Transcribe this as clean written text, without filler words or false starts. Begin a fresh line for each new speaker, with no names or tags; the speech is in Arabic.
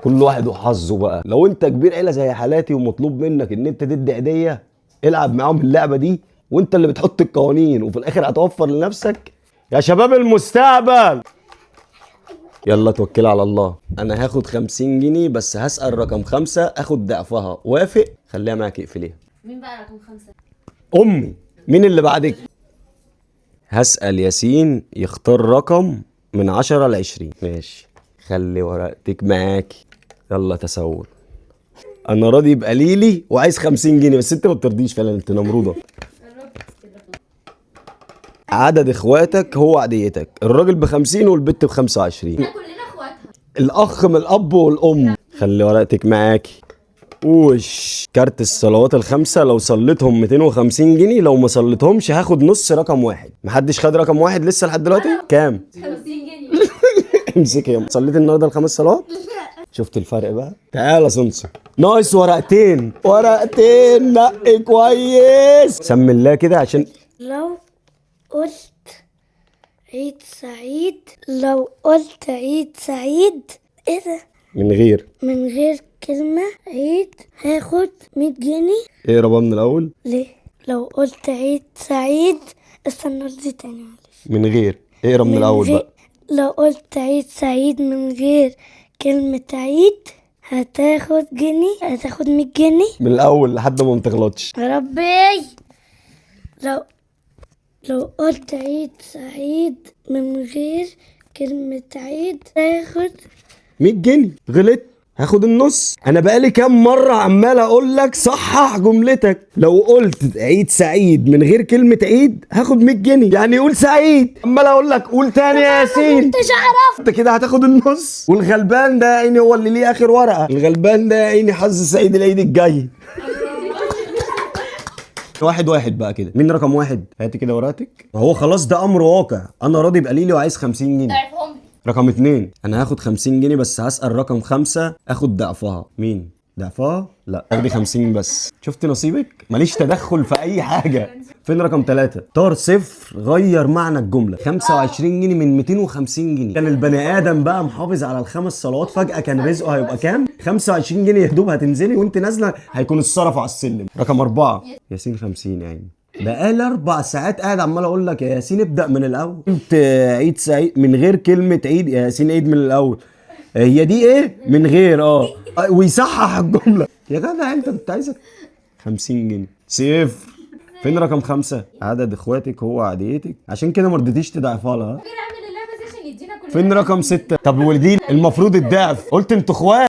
كل واحد وحظه بقى. لو انت كبير عيله زي حالاتي ومطلوب منك ان انت تدي هديه، العب معاهم اللعبه دي، وانت اللي بتحط القوانين وفي الاخر هتوفر لنفسك. يا شباب المستقبل، يلا توكل على الله. انا هاخد 50 جنيه بس هسأل رقم 5 اخد ضعفها. وافق؟ خليها معاك، اقفليها.
مين بقى رقم 5؟
امي. مين اللي بعدك؟ هسأل ياسين يختار رقم من 10 ل 20. ماشي، خلي ورقتك معاكي. يلا تسول. انا راضي يبقى ليلي وعايز 50 جنيه بس انت ما بترضيش فعلا، انت نمروضه. عدد اخواتك هو عديتك، الراجل ب50 والبت ب25.
احنا كلنا اخواتها.
الاخ من الاب والام. خلي ورقتك معاكي. وش كارت الصلوات الخمسة لو صليتهم 250 جنيه، لو ما صليتهمش هاخد نص رقم واحد. محدش خد رقم واحد لسه لحد دلوقتي؟ كام؟
50 جنيه.
امسكي يا صليت النهارده الخمس صلوات؟ شفت الفرق بقى؟ تعالى سمسم. ناقص ورقتين، ورقتين نقي كويس. سمي الله كده عشان
لو قلت عيد سعيد، لو قلت عيد سعيد، ايه ده؟ من غير كلمة عيد هاخد 100 جنيه.
اقرا بقى من الاول.
ليه؟ لو قلت عيد سعيد، استنى ارضي تاني معلش.
من غير، اقرا من الاول بقى.
لو قلت عيد سعيد من غير كلمة عيد هتاخد 100 جنيه.
من الاول لحد ما تغلطش.
يا ربي. لو قلت عيد سعيد من غير كلمة عيد هاخد
100 جنيه. غلط، هاخد النص. انا بقالي كام مره عمال اقول لك صحح جملتك. لو قلت عيد سعيد من غير كلمه عيد هاخد 100 جنيه، يعني قول سعيد. عمال اقول لك قول تاني يا ياسين.
مش عارف.
انت كده هتاخد النص. والغلبان ده يا عيني هو اللي ليه اخر ورقه. الغلبان ده يا عيني حظ سعيد العيد الجاي. واحد بقى كده. مين رقم واحد؟ هاتي كده ورقتك. هو خلاص ده امر واقع. انا راضي يبقى ليلي وعايز 50 جنيه.
ضعفهم لي.
رقم 2 انا هاخد 50 جنيه بس هسأل رقم 5 اخد ضعفها. مين ضعفها؟ لا تاخدي 50 بس. شفت نصيبك؟ ماليش تدخل في اي حاجه. فين رقم 3؟ طار صفر غير معنى الجمله. 25 جنيه من 250 جنيه. كان البني ادم بقى محافظ على الخمس صلوات، فجاه كان رزقه هيبقى كام؟ 25 جنيه يا دوب هتنزلي وانت نازله هيكون اتصرفوا على السلم. رقم 4 ياسين 50 يعني. بقالي 4 ساعات قاعد عمال اقول لك يا ياسين ابدأ من الأول. قلت عيد سعيد من غير كلمة عيد. يا ياسين عيد من الأول. هي دي ايه؟ من غير ويصحح الجملة. يا جدع انت كنت عايزك 50 جنيه. صفر. فين رقم 5؟ عدد اخواتك هو عديتك، عشان كده ما رضيتيش تضعفها لها.
غير عامل اللعبه دي عشان يدينا كلنا.
فين رقم 6؟ طب ودي المفروض الضعف. قلت انتوا اخوات.